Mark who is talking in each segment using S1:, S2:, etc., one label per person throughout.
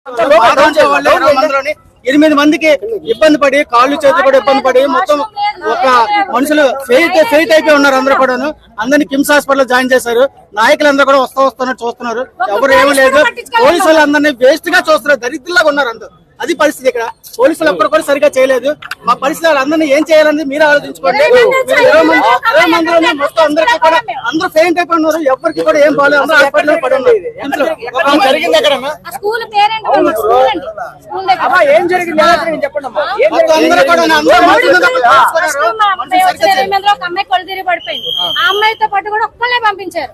S1: 8 మందికి ఇబ్బంది పడి కాళ్ళు చేతులు కూడా ఇబ్బంది పడి మొత్తం ఒక మనుషులు ఫెయిట్ అయిపోయి ఉన్నారు. అందరూ కూడా అందరినీ కిమ్స్ హాస్పిటల్ జాయిన్ చేశారు. నాయకులందరూ కూడా వస్తున్నారు చూస్తున్నారు. ఎవరు ఏమీ లేదు. పోలీసులు అందరినీ వేస్ట్ గా చూస్తున్నారు. దరిద్రంగా ఉన్నారు అందరూ. అది పరిస్థితి. ఇక్కడ పోలీసులు ఎప్పుడు కూడా సరిగా చేయలేదు. మా పరిస్థితి అందరినీ ఏం చేయాలని మీరు ఆలోచించుకోండి. 20 మందిలోనే మొత్తం అందరికీ కూడా అందరూ ఫెయింట్ అయిపోయి ఉన్నారు. ఎవరికి కూడా ఏం బాగాలేదు. అందరూ హాస్పిటల్ పడి ఉన్నారు.
S2: జరిగింది ఎక్కడ ఏం జరిగింది
S3: అమ్మాయి కళ్ళు తిరిగి పడిపోయింది. ఆ అమ్మాయితో పాటు కూడా ఒక్కళ్ళే పంపించారు.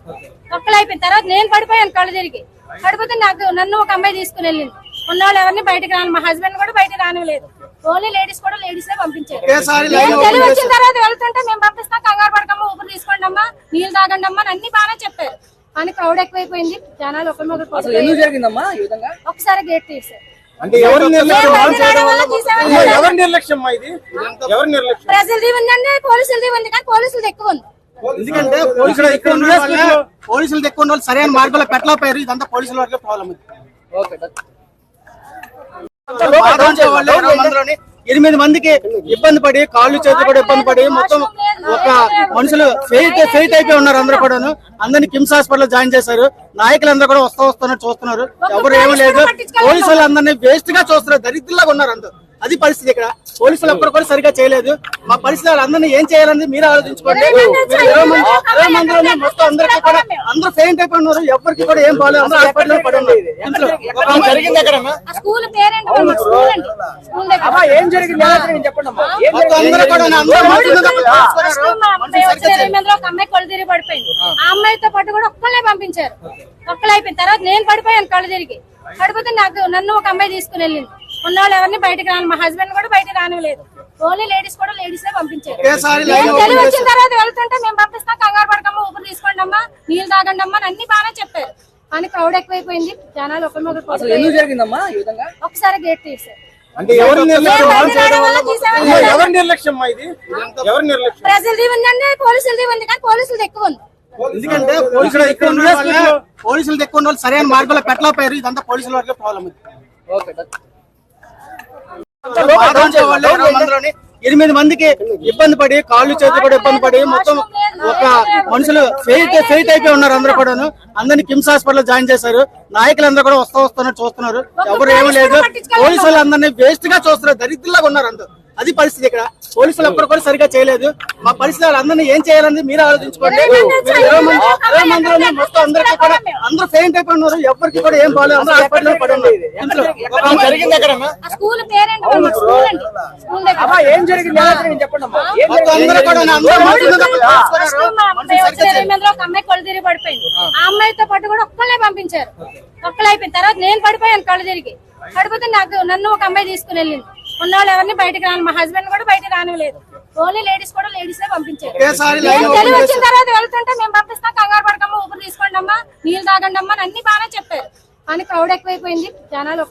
S3: ఒక్కళ్ళు అయిపోయిన తర్వాత నేను పడిపోయాను కళ్ళు తిరిగి. పడిపోతే నన్ను ఒక అమ్మాయి తీసుకుని వెళ్ళింది. ఉన్నవాళ్ళు ఎవరిని బయటకు రాను. మా హస్బెండ్ కూడా బయట రానివ్వలేదు. ఓన్లీ లేడీస్ కూడా లేడీసే పంపించారు. తెలివి వచ్చిన తర్వాత వెళ్తుంటే మేము పంపిస్తాం, కంగారు పడకమ్మా, ఊపిరి తీసుకోండి అమ్మా, నీళ్ళు తాగండి అమ్మా అని అన్ని బాగానే చెప్పారు. కానీ క్రౌడ్ ఎక్కువైపోయింది. జనాలు ఒకసారి గేట్ తీసారు. ప్రజలది ఉందండి, పోలీసులది ఉంది. కానీ పోలీసులది ఎక్కువ ఉంది.
S1: ఎందుకంటే పోలీసులు ఎక్కువ ఉన్న సరైన మార్గంలో పెట్టలేకపోయారు. ఇదంతా పోలీసుల వరకే ప్రాబ్లం. 8 మందికి ఇబ్బంది పడి కాళ్ళు చేతులు కూడా ఇబ్బంది పడి మొత్తం ఒక మనుషులు ఫెయిట్ అయిపోయి ఉన్నారు. అందరూ కూడా అందరినీ కిమ్స్ హాస్పిటల్ జాయిన్ చేశారు. నాయకులందరూ కూడా వస్తున్నారు చూస్తున్నారు. ఎవరు ఏమీ లేదు. పోలీసులు అందరినీ వేస్ట్ గా చూస్తున్నారు. దరిద్రంగా ఉన్నారు అందరూ. అది పరిస్థితి. ఇక్కడ పోలీసులు ఎప్పుడు కూడా సరిగా చేయలేదు. మా పరిస్థితి అందరినీ ఏం చేయాలని మీరు ఆలోచించుకోండి. 20 మందిలోనే మొత్తం అందరికీ కూడా అందరూ ఫెయింట్ అయిపోయి ఉన్నారు. ఎవరికి కూడా ఏం బాగాలేదు. అందరూ హాస్పిటల్ పడి ఉన్నారు.
S2: జరిగింది ఎక్కడ ఏం జరిగింది
S3: అందరూ కూడా అమ్మాయి కళ్ళు తిరిగి పడిపోయింది. ఆ అమ్మాయితో పాటు కూడా ఒక్కళ్ళే పంపించారు. ఒక్కళ్ళు అయిపోయిన తర్వాత నేను పడిపోయాను కళ్ళు తిరిగి. పడిపోతే నన్ను ఒక అమ్మాయి తీసుకుని వెళ్ళింది. ఉన్నవాళ్ళు ఎవరిని బయటకు రాను. మా హస్బెండ్ కూడా బయట రానివ్వలేదు. ఓన్లీ లేడీస్ కూడా లేడీసే పంపించారు. తెలివి వచ్చిన తర్వాత వెళ్తుంటే మేము పంపిస్తాం, కంగారు పడకమ్మా, ఊపిరి తీసుకోండి అమ్మా, నీళ్ళు తాగండి అమ్మా అని అన్ని బాగానే చెప్పారు. కానీ క్రౌడ్ ఎక్కువైపోయింది. జనాలు ఒకసారి గేట్ తీసారు. ప్రజలది ఉందండి, పోలీసులది ఉంది. కానీ పోలీసులది ఎక్కువ ఉంది.
S1: ఎందుకంటే పోలీసులు ఎక్కువ ఉన్న సరైన మార్గంలో పెట్టలేకపోయారు. ఇదంతా పోలీసుల వరకే ప్రాబ్లం. 8 మందికి ఇబ్బంది పడి కాళ్ళు చేతులు కూడా ఇబ్బంది పడి మొత్తం ఒక మనుషులు ఫెయిట్ అయిపోయి ఉన్నారు. అందరూ కూడా అందరినీ కిమ్స్ హాస్పిటల్ జాయిన్ చేశారు. నాయకులందరూ కూడా వస్తున్నారు చూస్తున్నారు. ఎవరు ఏమీ లేదు. పోలీసులు అందరినీ వేస్ట్ గా చూస్తున్నారు. దరిద్రంగా ఉన్నారు అందరూ. అది పరిస్థితి. ఇక్కడ పోలీసులు ఎప్పుడు కూడా సరిగా చేయలేదు. మా పరిస్థితి అందరినీ ఏం చేయాలని మీరు ఆలోచించుకోండి. 20 మందిలోనే మొత్తం అందరికీ కూడా అందరూ ఫెయింట్ అయిపోయి ఉన్నారు. ఎవరికి కూడా ఏం బాగాలేదు. అందరూ హాస్పిటల్ పడి ఉన్నారు.
S2: జరిగింది ఎక్కడ ఏం జరిగింది
S3: అందరూ కూడా అమ్మాయి కళ్ళు తిరిగి పడిపోయింది. ఆ అమ్మాయితో పాటు కూడా ఒక్కళ్ళే పంపించారు. ఒక్కళ్ళు అయిపోయిన తర్వాత నేను పడిపోయాను కళ్ళు తిరిగి. పడిపోతే నన్ను ఒక అమ్మాయి తీసుకుని వెళ్ళింది. ఉన్నవాళ్ళు ఎవరిని బయటకు రాను. మా హస్బెండ్ కూడా బయట రానివ్వలేదు. ఓన్లీ లేడీస్ కూడా లేడీసే పంపించారు. తెలివి వచ్చిన తర్వాత వెళ్తుంటే మేము పంపిస్తాం, కంగారు పడకమ్మా, ఊపిరి తీసుకోండి అమ్మా, నీళ్ళు తాగండి అమ్మా అని అన్ని బాగానే చెప్పారు. కానీ క్రౌడ్ ఎక్కువైపోయింది. జనాలు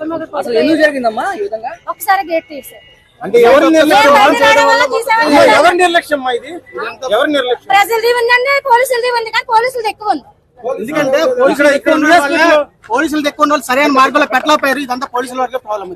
S3: ఒకసారి గేట్ తీసారు. ప్రజలది ఉందండి, పోలీసులది ఉంది. కానీ పోలీసులది ఎక్కువ ఉంది.
S1: ఎందుకంటే పోలీసులు ఎక్కువ ఉన్న సరైన మార్గంలో పెట్టలేకపోయారు. ఇదంతా పోలీసుల వరకే ప్రాబ్లం.